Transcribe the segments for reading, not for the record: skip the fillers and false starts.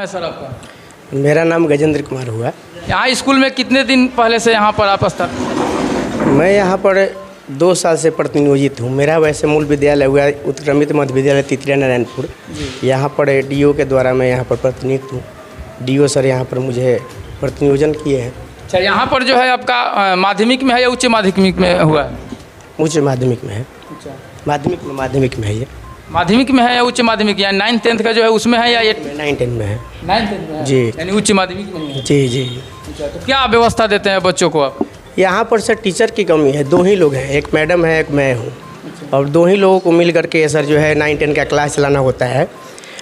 Sir आपका? मेरा नाम गजेंद्र कुमार हुआ। यहाँ स्कूल में कितने दिन पहले से यहाँ पर आप स्थापित? मैं यहाँ पर 2 साल से प्रतिनियोजित हूँ। मेरा वैसे मूल विद्यालय हुआ उत्क्रमित मध्य विद्यालय तितलिया नारायणपुर। यहाँ पर डीओ के द्वारा मैं यहाँ पर प्रतिनियुक्त हूँ। डीओ सर यहाँ पर मुझे प्रतिनियोजन किए हैं। अच्छा, यहाँ पर जो है आपका माध्यमिक में है या उच्च माध्यमिक में हुआ है? उच्च माध्यमिक में है। अच्छा, माध्यमिक में है ये। माध्यमिक में है या उच्च माध्यमिक, या 9th-10th का जो है उसमें है या 9-10 में है? 9th-10th में है जी। यानी उच्च माध्यमिक में है। जी जी। अच्छा, तो क्या व्यवस्था देते हैं बच्चों को आप? यहाँ पर सर टीचर की कमी है। 2 ही लोग हैं, एक मैडम है, एक मैं हूँ। और 2 ही लोगों को मिल करके सर जो है 9-10 का क्लास चलाना होता है।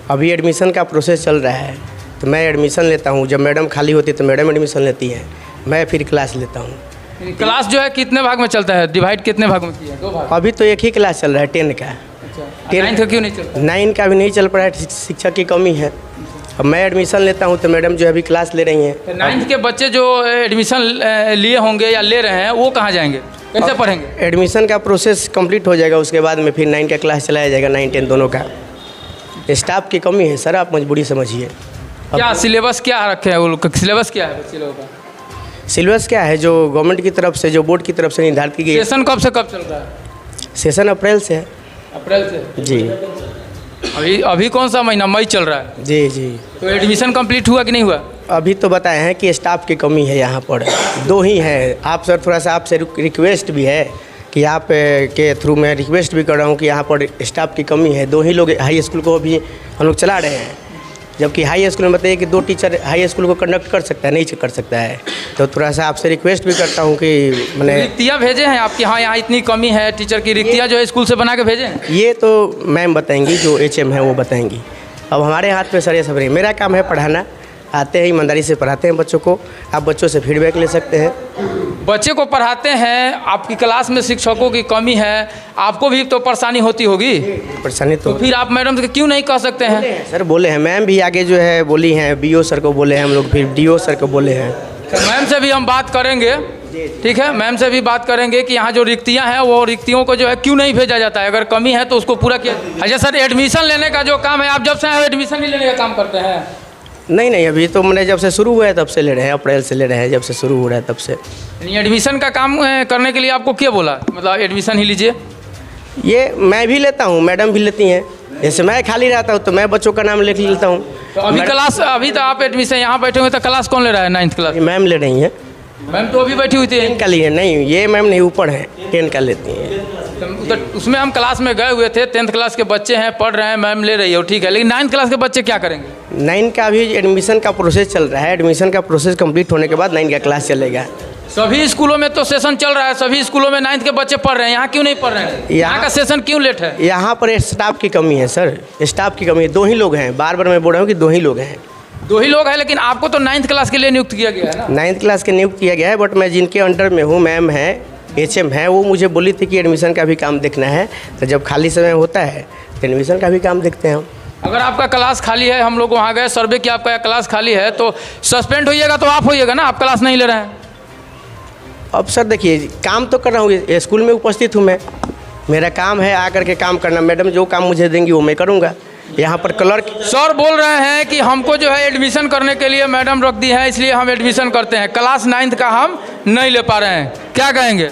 अभी एडमिशन का प्रोसेस चल रहा है, तो मैं एडमिशन लेता हूँ। जब मैडम खाली होती है तो मैडम एडमिशन लेती है, मैं फिर क्लास लेता हूँ। क्लास जो है कितने भाग में चलता है? डिवाइड कितने भाग में किया है? 2 भाग। अभी तो एक ही क्लास चल रहा है 10 का। अच्छा, 9th का क्यों नहीं चलता? 9 का भी नहीं चल पा रहा है, शिक्षक की कमी है। अब मैं एडमिशन लेता हूँ तो मैडम जो है अभी क्लास ले रही हैं। तो 9th के बच्चे जो एडमिशन लिए होंगे या ले रहे हैं वो कहाँ जाएंगे, कैसे पढ़ेंगे? एडमिशन का प्रोसेस कंप्लीट हो जाएगा, उसके बाद में फिर 9 का क्लास चलाया जाएगा, 9-10 दोनों का। स्टाफ की कमी है सर, आप मजबूरी समझिए। क्या सिलेबस क्या रखे हैं वो लोग? सिलेबस क्या है बच्चे लोगों का? सिलेबस क्या है जो गवर्नमेंट की तरफ से, जो बोर्ड की तरफ से निर्धारित की गई है। सेशन कब से कब चल रहा है? सेशन अप्रैल से है। अप्रैल से? जी। अभी कौन सा महीना? मई चल रहा है। जी जी। तो एडमिशन कंप्लीट हुआ कि नहीं हुआ? अभी तो बताए हैं कि स्टाफ की कमी है यहाँ पर। 2 ही हैं। आप सर थोड़ा सा आपसे रिक्वेस्ट भी है कि आप के थ्रू मैं रिक्वेस्ट भी कर रहा हूँ कि यहाँ पर स्टाफ की कमी है। 2 ही लोग हाई स्कूल को भी हम लोग चला रहे हैं, जबकि हाई स्कूल में बताइए कि 2 टीचर हाई स्कूल को कंडक्ट कर सकता है, नहीं कर सकता है। तो थोड़ा सा आपसे रिक्वेस्ट भी करता हूँ कि मैंने रिक्तियाँ भेजे हैं आपके यहाँ इतनी कमी है टीचर की, रिक्तियाँ जो है स्कूल से बना के भेजे हैं? ये तो मैम बताएंगी, जो HM है वो बताएंगी। अब हमारे हाथ में सर ये सब नहीं। मेरा काम है पढ़ाना। आते हैं ईमानदारी से पढ़ाते हैं बच्चों को। आप बच्चों से फीडबैक ले सकते हैं। बच्चे को पढ़ाते हैं, आपकी क्लास में शिक्षकों की कमी है, आपको भी तो परेशानी होती होगी। परेशानी तो फिर आप मैडम से क्यों नहीं कह सकते हैं? सर बोले हैं, मैम भी आगे जो है बोली हैं, BO सर को बोले हैं हम लोग, फिर DO सर को बोले हैं। मैम से भी हम बात करेंगे, ठीक है? मैम से भी बात करेंगे कि यहाँ जो रिक्तियाँ हैं वो रिक्तियों को जो है क्यों नहीं भेजा जाता है, अगर कमी है तो उसको पूरा किया। अच्छा सर, एडमिशन लेने का जो काम है, आप जब से आए हो एडमिशन ही लेने का काम करते हैं? नहीं, अभी तो मैंने जब से शुरू हुआ है तब से ले रहे हैं, अप्रैल से ले रहे हैं, जब से शुरू हो रहा है तब से। एडमिशन का काम करने के लिए आपको क्या बोला, मतलब एडमिशन ही लीजिए? ये मैं भी लेता हूँ, मैडम भी लेती हैं। जैसे मैं खाली रहता हूँ तो मैं बच्चों का नाम लिख लेता हूँ। तो अभी क्लास, अभी तो आप एडमिशन यहाँ बैठे हुए तो क्लास कौन ले रहा है? 9th क्लास मैम ले रही हैं। मैम तो अभी बैठी हुई थी। 10 का लिए नहीं, ये मैम नहीं, ऊपर है, 10 का लेती हैं। तो उसमें हम क्लास में गए हुए थे, 10th क्लास के बच्चे हैं, पढ़ रहे हैं, मैम ले रही हो, ठीक है, लेकिन 9th क्लास के बच्चे क्या करेंगे? 9 का भी एडमिशन का प्रोसेस चल रहा है। एडमिशन का प्रोसेस कंप्लीट होने के बाद 9 का क्लास चलेगा। सभी स्कूलों में तो सेशन चल रहा है, सभी स्कूलों में 9th के बच्चे पढ़ रहे हैं, यहाँ क्यों नहीं पढ़ रहे हैं? यहाँ का सेशन क्यों लेट है? यहाँ पर स्टाफ की कमी है सर, स्टाफ की कमी है। 2 ही लोग हैं, बार बार मैं बोल रहा हूँ कि 2 ही लोग हैं। 2 ही लोग हैं, लेकिन आपको तो 9th क्लास के लिए नियुक्त किया गया है ना? 9th क्लास के नियुक्त किया गया है, बट मैं जिनके अंडर में हूँ, मैम है, HM है, वो मुझे बोली थी कि एडमिशन का भी काम देखना है। तो जब खाली समय होता है तो एडमिशन का भी काम देखते हैं हम। अगर आपका क्लास खाली है, हम लोग वहाँ गए, सर्वे किया, आपका क्लास खाली है, तो सस्पेंड होइएगा तो आप होइएगा ना, आप क्लास नहीं ले रहे हैं। अब सर देखिए, काम तो कर रहा हूँ, स्कूल में उपस्थित हूँ मैं, मेरा काम है आकर के काम करना। मैडम जो काम मुझे देंगी वो मैं करूँगा। यहाँ पर क्लर्क सर बोल रहे हैं कि हमको जो है एडमिशन करने के लिए मैडम रख दी है, इसलिए हम एडमिशन करते हैं, क्लास 9th का हम नहीं ले पा रहे हैं, क्या कहेंगे?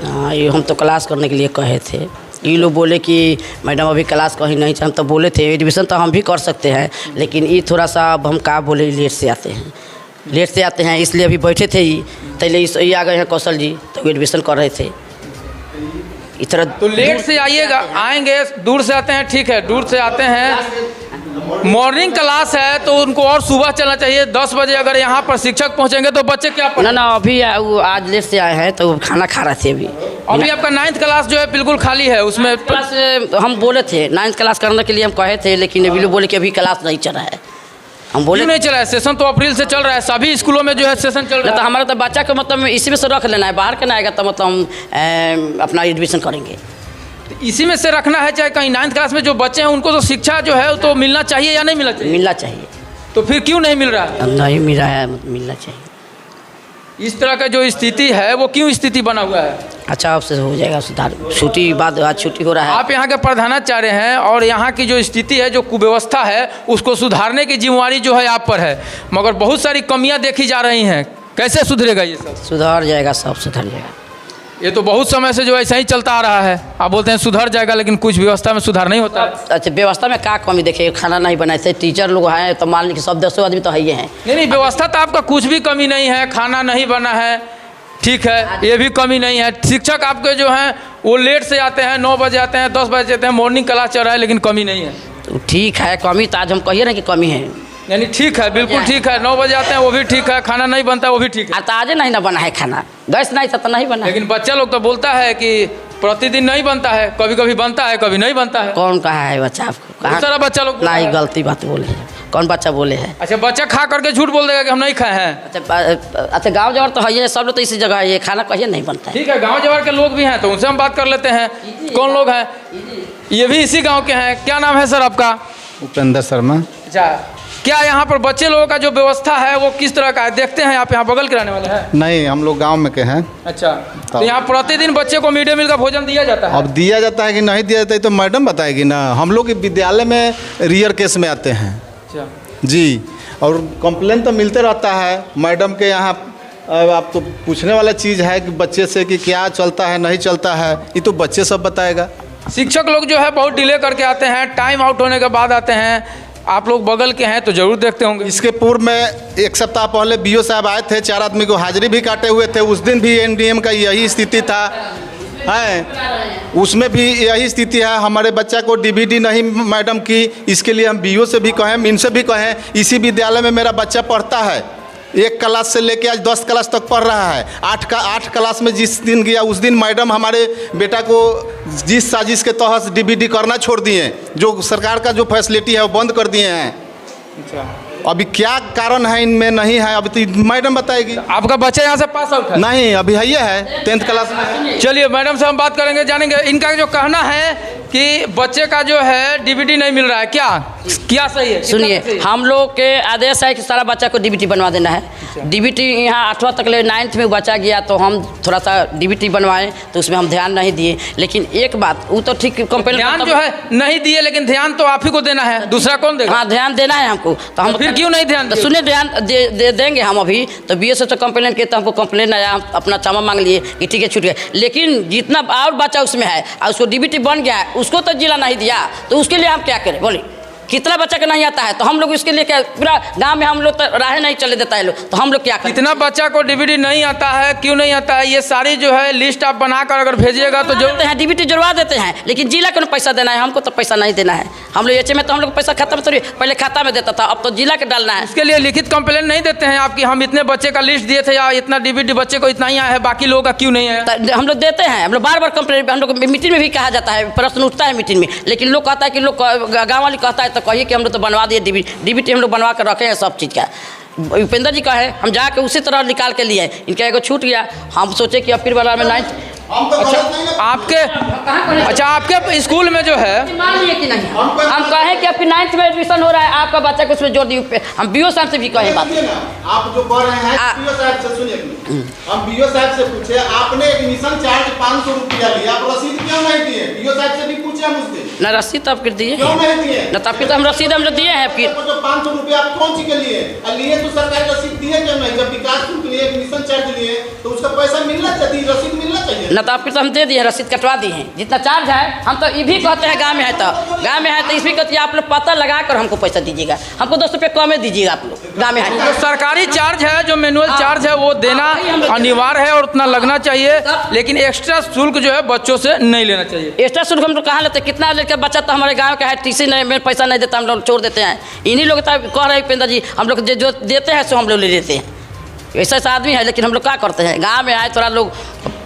हाँ, ये हम तो क्लास करने के लिए कहे थे। ये लोग बोले कि मैडम अभी क्लास कहीं नहीं, हम तो बोले थे एडमिशन तो हम भी कर सकते हैं, लेकिन ये थोड़ा सा अब हम क्या बोले, लेट से आते हैं, इसलिए अभी बैठे थे ही, पहले ये आ गए हैं कौशल जी, तो एडमिशन कर रहे थे। इस तरह तो लेट से आइएगा, आएंगे, दूर से आते हैं, ठीक है, दूर से आते हैं, मॉर्निंग क्लास है तो उनको और सुबह चलना चाहिए। 10 बजे अगर यहाँ पर शिक्षक पहुँचेंगे तो बच्चे क्या पढ़ेंगे? ना अभी वो आज लेट से आए हैं तो खाना खा रहे थे। अभी आपका 9th क्लास जो है बिल्कुल खाली है, उसमें क्लास हम बोले थे 9th क्लास करने के लिए हम कहे थे, लेकिन अभी लोग बोले कि अभी क्लास नहीं चल रहा है। हम बोले नहीं चला है, सेशन तो अप्रैल से चल रहा है, सभी स्कूलों में जो है सेशन चल रहा है। तो हमारा तो बच्चा को मतलब इसी में से रख लेना है, बाहर के ना आएगा तो मतलब हम अपना एडमिशन करेंगे। इसी में से रखना है, चाहे कहीं 9th क्लास में जो बच्चे हैं उनको तो शिक्षा जो है तो मिलना चाहिए या नहीं मिलना चाहिए? मिलना चाहिए। तो फिर क्यों नहीं मिल रहा है? नहीं मिल रहा है, मिलना चाहिए। इस तरह का जो स्थिति है वो क्यों स्थिति बना हुआ है? अच्छा आपसे हो जाएगा सुधार। छुट्टी बाद आज छुट्टी हो रहा है। आप यहाँ के प्रधानाचार्य हैं और यहाँ की जो स्थिति है, जो कुव्यवस्था है, उसको सुधारने की जिम्मेवारी जो है आप पर है, मगर बहुत सारी कमियाँ देखी जा रही हैं। कैसे सुधरेगा ये सब? सुधर जाएगा, सब सुधर जाएगा। ये तो बहुत समय से जो ऐसा ही चलता आ रहा है। आप बोलते हैं सुधर जाएगा, लेकिन कुछ व्यवस्था में सुधार नहीं होता है। अच्छा, व्यवस्था में क्या कमी देखिए? खाना नहीं बनाए थे, टीचर लोग हैं तो मान लीजिए सब 10 आदमी तो है ही हैं। नहीं, व्यवस्था तो आपका कुछ भी कमी नहीं है, खाना नहीं बना है, ठीक है, ये भी कमी नहीं है। शिक्षक आपके जो हैं वो लेट से आते हैं, 9 बजे आते हैं, 10 बजे आते हैं, मॉर्निंग क्लास चल रहा है, लेकिन कमी नहीं है। तो ठीक है, कमी तो आज हम कहिए ना कि कमी है, यानी ठीक है, बिल्कुल ठीक है। 9 बजे आते हैं वो भी ठीक है, खाना नहीं बनता है वो भी ठीक है। तो आज नहीं ना बना है खाना, गैस नहीं था तो नहीं बना। लेकिन बच्चा लोग तो बोलता है कि प्रतिदिन नहीं बनता है, कभी कभी बनता है, कभी नहीं बनता है। कौन कहा है बच्चा आपको? बहुत सारा बच्चा लोग नहीं, गलती बात बोले हैं। कौन बच्चा बोले है? अच्छा, बच्चा खा करके झूठ बोल देगा कि हम नहीं खाए हैं। अच्छा, गाँव जवार तो है ये, सब लोग तो इसी जगह है, ये खाना कहिए नहीं बनता है। ठीक है, गाँव जवार के लोग भी हैं तो उनसे हम बात कर लेते हैं। कौन लोग हैं? ये भी इसी गाँव के हैं। क्या नाम है सर आपका? उपेंद्र शर्मा। अच्छा, क्या यहाँ पर बच्चे लोगों का जो व्यवस्था है वो किस तरह का है? देखते हैं, आप यहाँ बगल के रहने वाले हैं? नहीं, हम लोग गांव में के हैं। अच्छा, तो यहाँ प्रतिदिन बच्चे को मिड डे मील का भोजन दिया जाता है? अब दिया जाता है कि नहीं दिया जाता है तो मैडम बताएगी ना। हम लोग विद्यालय में रियर केस में आते हैं। अच्छा जी, और कंप्लेन तो मिलते रहता है मैडम के यहाँ। आप तो पूछने वाला चीज़ है कि बच्चे से कि क्या चलता है नहीं चलता है, ये तो बच्चे सब बताएगा। शिक्षक लोग जो है बहुत डिले करके आते हैं, टाइम आउट होने के बाद आते हैं। आप लोग बगल के हैं तो जरूर देखते होंगे। इसके पूर्व में 1 सप्ताह पहले BO साहब आए थे, 4 आदमी को हाजिरी भी काटे हुए थे। उस दिन भी NDM का यही स्थिति था, है उसमें भी यही स्थिति है। हमारे बच्चा को DVD नहीं मैडम की, इसके लिए हम BO से भी कहें, इनसे भी कहें। इसी विद्यालय में मेरा बच्चा पढ़ता है, 1 क्लास से लेके आज 10 क्लास तक पढ़ रहा है। 8 क्लास में जिस दिन गया उस दिन मैडम हमारे बेटा को जिस साजिश के तहत DVD करना छोड़ दिए, जो सरकार का जो फैसिलिटी है वो बंद कर दिए हैं। अच्छा, अभी क्या कारण है इनमें नहीं है, अभी तो मैडम बताएगी। आपका बच्चा यहाँ से पास आउट है? नहीं, अभी है 10th क्लास में। चलिए मैडम से हम बात करेंगे, जानेंगे इनका जो कहना है कि बच्चे का जो है DVD नहीं मिल रहा है, क्या सही है? सुनिए, हम लोग के आदेश है कि सारा बच्चा को DVD बनवा देना है। DVD यहाँ 8वां तक ले 9th में बच्चा गया तो हम थोड़ा सा DVD बनवाएं, तो उसमें हम ध्यान नहीं दिए। लेकिन एक बात, वो तो ठीक कंप्लेन ध्यान जो है नहीं दिए, लेकिन ध्यान तो आप ही को देना है, दूसरा कौन देगा? हाँ, ध्यान देना है हमको। तो हम फिर क्यों नहीं ध्यान दिए? सुनिए, ध्यान दे देंगे हम अभी। तो BO से तो कंप्लेन किए तो हमको कंप्लेन आया, हम अपना क्षमा मांग लिए कि ठीक है छूट गया। लेकिन जितना और बच्चा उसमें है और उसको DVD बन गया है, उसको तो जिला नहीं दिया, तो उसके लिए हम क्या करें? बोलिए, कितना बच्चा का नहीं आता है तो हम लोग इसके लिए क्या, पूरा गांव में हम लोग तो राह नहीं चले देता है लोग, तो हम लोग क्या करें? कितना बच्चा को DVD नहीं आता है, क्यों नहीं आता है, ये सारी जो है लिस्ट आप बनाकर अगर भेजिएगा तो जो DVD जुड़वा देते हैं, लेकिन जिला को पैसा देना है, हमको तो पैसा नहीं देना है। हम लोग HM में तो हम लोग पैसा खाता में थोड़ी, पहले खाता में देता था, अब तो जिला के डालना है। इसके लिए लिखित कंप्लेन नहीं देते हैं आपकी, हम इतने बच्चे का लिस्ट दिए थे या इतना DVD बच्चे को इतना ही आया है, बाकी लोगों का क्यों नहीं है? तो हम लोग देते हैं, हम लोग बार बार कंप्लेन, हम लोग मीटिंग में भी कहा जाता है, प्रश्न उठता है मीटिंग में, लेकिन लोग कहता है कि लोग गाँव वाली कहता है तो कहिए कि हम लोग तो बनवा दिए DVD हम लोग बनवा कर रखे हैं सब चीज़ का। उपेंद्र जी का है, हम जाके उसी तरह निकाल के लिए, इनका एगो छूट गया। हम सोचे कि अब फिर वाला में 9th। अच्छा, आपके स्कूल में जो है मान लिए कि नहीं, हम कहें कि आपकी 9th में एडमिशन हो रहा है, आपका बच्चा को उसमें जोड़ दिए। हम BO साहब से भी कहें बात। आप जो कह रहे हैं BO साहब से सुनिए, हम BO साहब से पूछे, आपने एडमिशन चार्ज 500 रुपया लिया, आप रसीद क्यों नहीं दिए? BO साहब से भी पूछे हम उससे, ना रसीद तब कर दिए, क्यों नहीं दिए? ना तब तो हम रसीद हम दिए हैं। फिर 500 रुपया आप कौन सी के लिए लिए? तो सरकारी रसीद दिए क्यों नहीं? जब विकास के लिए एडमिशन चार्ज लिए तो उसका पैसा मिलना चाहिए, रसीद मिलना चाहिए ना। तो फिर तो हम दे दिए, रसीद कटवा दिए हैं जितना चार्ज है। हम तो ये भी कहते हैं गाँव में है तो इसमें कहते हैं आप लोग पता लगा कर हमको पैसा दीजिएगा, हमको 10 रुपये कम दीजिएगा आप लोग। गाँव में है जो सरकारी चार्ज है, जो मैनुअल चार्ज है वो देना अनिवार्य है और उतना लगना चाहिए, लेकिन एक्स्ट्रा शुल्क जो है बच्चों से नहीं लेना चाहिए। एक्स्ट्रा शुल्क हम लोग कहाँ लेते हैं? कितना लेकर बच्चा तो हमारे गांव का है, TC नहीं में पैसा नहीं देता, हम लोग छोड़ देते हैं। इन्हीं लोग कह रहे हैं उपेंद्र जी, हम लोग जो देते हैं सो हम लोग ले लेते हैं। ऐसा ऐसा आदमी है, लेकिन हम लोग क्या करते हैं? गाँव में आए थोड़ा लोग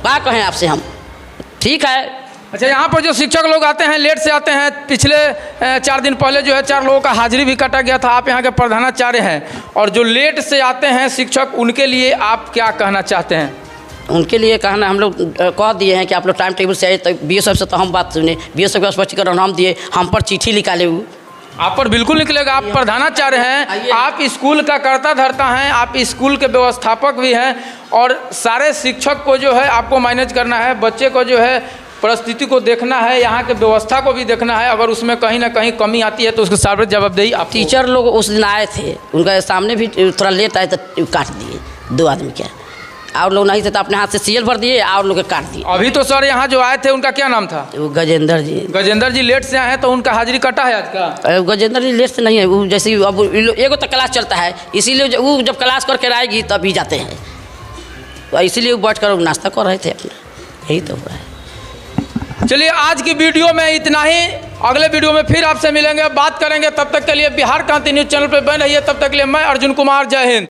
क्या कहें आपसे हम, ठीक है। अच्छा, यहाँ पर जो शिक्षक लोग आते हैं लेट से आते हैं, पिछले 4 दिन पहले जो है 4 लोगों का हाजिरी भी काटा गया था। आप यहाँ के प्रधानाचार्य हैं और जो लेट से आते हैं शिक्षक, उनके लिए आप क्या कहना चाहते हैं? उनके लिए कहना, हम लोग कह दिए हैं कि आप लोग टाइम टेबल से आए। तो BO साहब से तो हम बात सुने, BO साहब का स्पष्टीकरण हम दिए, हम पर चिट्ठी निकाले वो आप पर बिल्कुल निकलेगा। आप प्रधानाचार्य हैं, आप स्कूल का कर्ता धर्ता हैं, आप स्कूल के व्यवस्थापक भी हैं और सारे शिक्षक को जो है आपको मैनेज करना है, बच्चे को जो है परिस्थिति को देखना है, यहाँ के व्यवस्था को भी देखना है। अगर उसमें कहीं ना कहीं कमी आती है तो उसकी सर्वोच्च जवाबदेही आप। टीचर लोग उस दिन आए थे, उनका सामने भी थोड़ा लेट आए तो काट दिए 2 आदमी क्या, और लोग नहीं थे तो अपने हाथ से सीएल भर दिए और लोग काट दिए। अभी तो सर यहाँ जो आए थे उनका क्या नाम था? वो गजेंद्र जी। गजेंद्र जी लेट से आए हैं तो उनका हाजिरी कटा है आज का? गजेंद्र जी लेट से नहीं है, वो जैसे अब एगो तो क्लास चलता है, इसीलिए वो जब क्लास करके आएगी तभी जाते हैं, तो इसीलिए वो बैठ कर नाश्ता कर रहे थे अपना, यही तो हुआ है। चलिए आज की वीडियो में इतना ही, अगले वीडियो में फिर आपसे मिलेंगे, बात करेंगे। तब तक के लिए बिहार क्रांति न्यूज़ चैनल पर बने रहिए। तब तक के लिए मैं अर्जुन कुमार, जय हिंद।